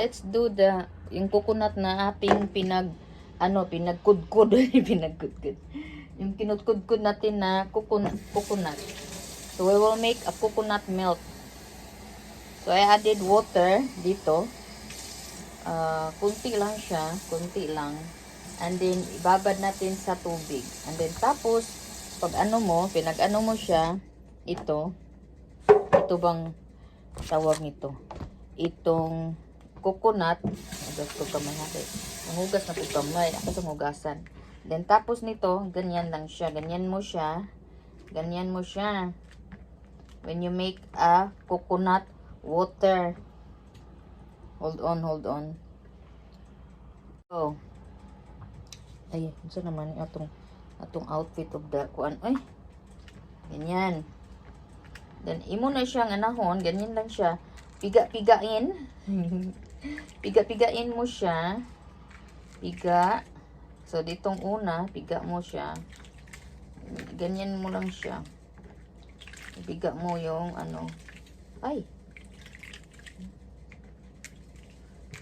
let's do yung coconut na ating pinagkudkod. Pinagkudkod. Yung kinudkudkod natin na coconut. So, we will make a coconut milk. So, I added water dito. Kunti lang siya. Kunti lang. And then, ibabad natin sa tubig. And then, tapos, pag pinag-ano mo siya, ito bang tawag nito? Itong coconut, hugas ko kamay natin. Hugas na po kamay. Ako sa hugasan. Then, tapos nito, ganyan lang siya. Ganyan mo siya. Ganyan mo siya. When you make a coconut water. Hold on. Oh. Ay, isa naman atong outfit of the kuan. Ay. Ganyan. Then, imo na siya anahon. Ganyan lang siya. Piga-pigain. Piga-pigain mo siya. Piga. So, ditong una, piga mo siya. Ganyan mo lang siya. Piga mo yung Ay.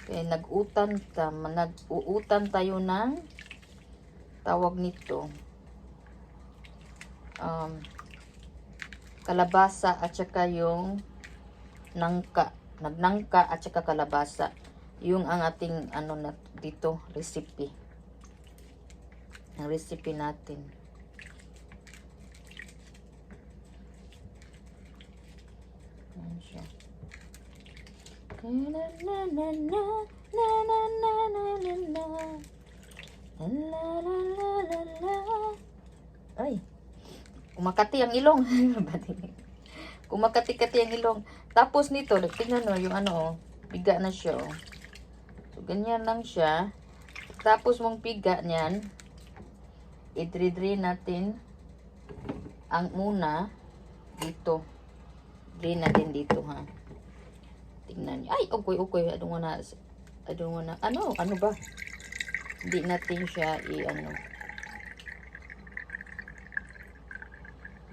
Okay, nag-uutan tayo ng tawag nito. Kalabasa at saka yung nangka. Nagnangka at saka kalabasa. Yung ang ating dito recipe. Ang recipe natin. Ayan siya. Ay. Kumakati ang ilong. Kumakati-kati ang ilong. Tapos nito, tingnan mo yung biga na siya. So, ganyan lang siya. Tapos mong piga niyan, i-drain natin ang muna dito. Drain natin dito, ha. Tingnan niyo. Ay, okay. I don't wanna, ano ba? Hindi natin siya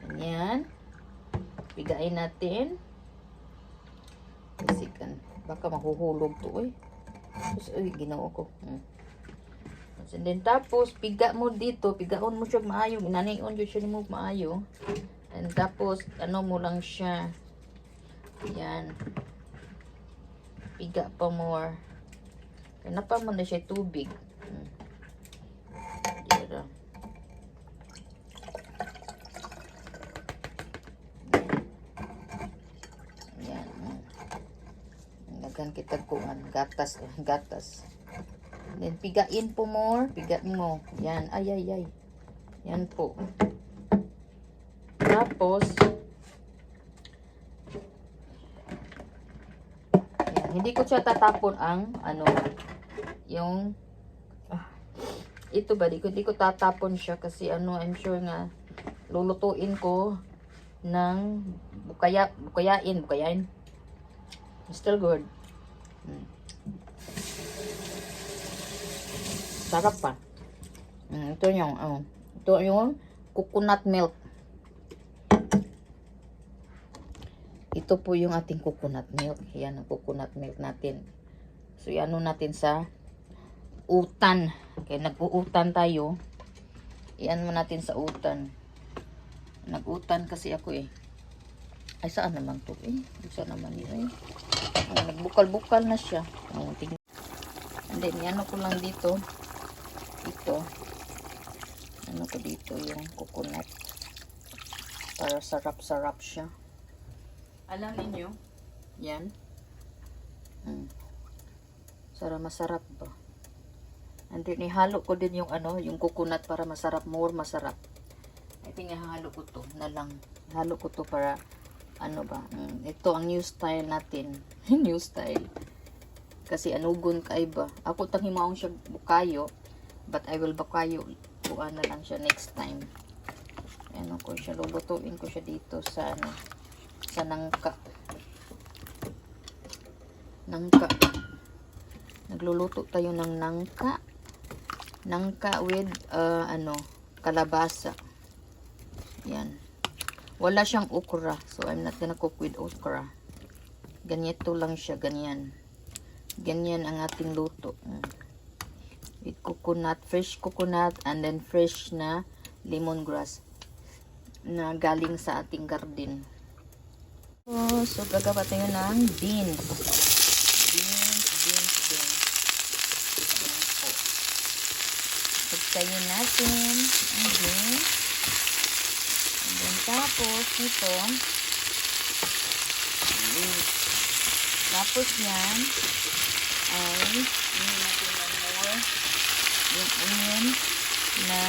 Ganyan. Pigain natin. Kasi baka mahuhulog to, ginawa ko. And then, tapos, piga mo dito. Pigaon mo siya maayo. Inanion yun siya mo maayo. And tapos, mo lang siya. Yan. Piga pa more. Kaya pa mo na siya tubig. Dira. Yan. Nagan kita kuan. Gatas. Then, pigain po more. Piga mo. Yan. Ay. Yan po. Tapos, yan. Hindi ko siya tatapon ang, yung, ito ba, hindi ko tatapon siya kasi I'm sure nga, lulutuin ko ng bukayain. Still good. Sarap pa. Ito yung coconut milk. Ito po yung ating coconut milk. Yan ang coconut milk natin. So, yan natin sa utan. Kaya nag-uutan tayo. Yan mo natin sa utan. Nag-utan kasi ako Ay, saan naman to Saan naman yun nagbukal-bukal na siya. And then, yan ko lang dito. Ito. Ko dito yung coconut. Para sarap-sarap siya. Alam niyo, yan. Masarap ba? And then, ihalo ko din yung yung coconut para masarap, more masarap. I think ihalo ko to na lang. Halo ko to para, ito ang new style natin. New style. Kasi anugon ka iba. Ako himaong siya bukayo, but I will bukayo. Buka na lang siya next time. Ko siya, lulutuin ko siya dito sa sa nangka. Nagluluto tayo ng nangka with kalabasa. Yan. Wala siyang okra, so I'm not gonna cook with okra. Ganito lang siya, ganyan. Ganyan ang ating luto. With coconut, fresh coconut, and then fresh na lemongrass na galing sa ating garden. So gagawa tayo ng beans. Beans. Ayan po. Pagtayin natin ang beans. And then tapos ito. Tapos yan ay hindi natin more yung onion na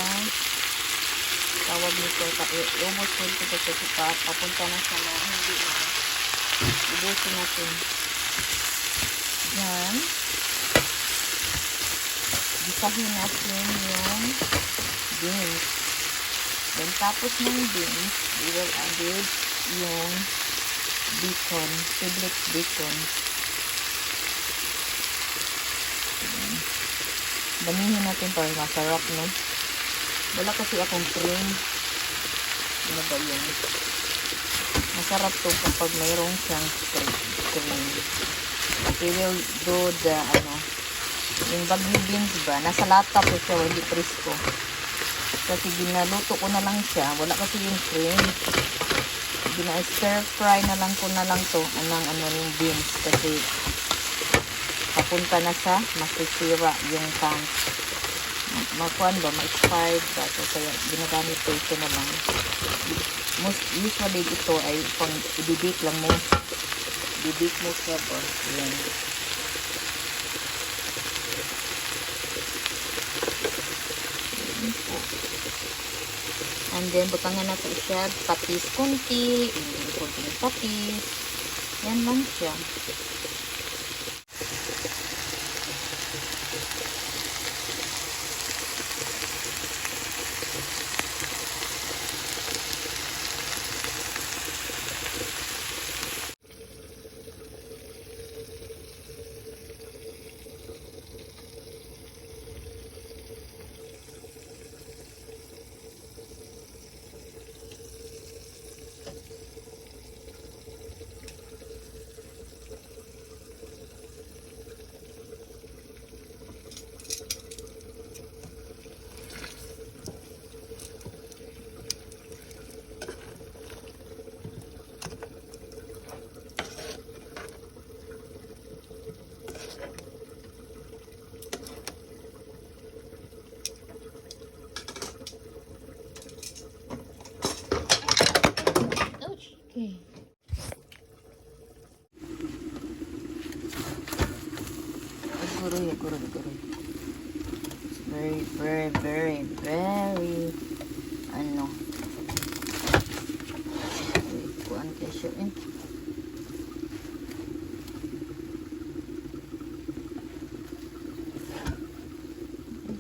tawag nito. Ubos ko ito kasi papunta na sa mga hindi na. Ubusin natin. Yan. Gisahin natin yung beans. Then tapos ng beans, we will add yung bacon, public bacon. Damihin natin para masarap, no? Wala kasi akong cream. Ano ba yun? Masarap to kapag mayroong siyang cream. We will do the, yung bagyo beans ba? Nasa lata po siya, hindi presko. Kasi ginaluto ko na lang siya. Wala kasi yung cream. Gina-stir fry na lang ko na lang to. Yung beans. Kasi papunta na sa masisira yung tank. Makuan ba? Ma-expired ba? So, kaya ginagamit ko ito na lang. Usually ito ay pang i-bake lang mo. I-bake mo siya ba? Yan. And then, butangan natin siya. Patis kunti. Kunting patis. Yan lang siya. Okay. Guru. It's very kuan kesyo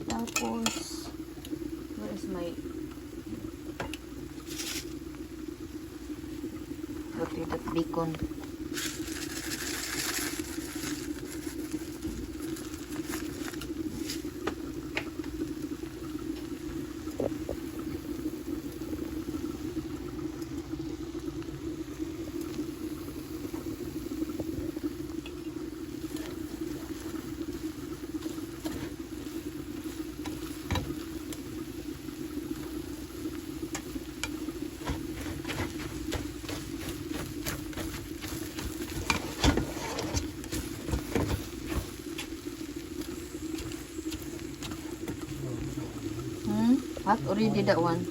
tapos where is my that bacon. Hot already that one.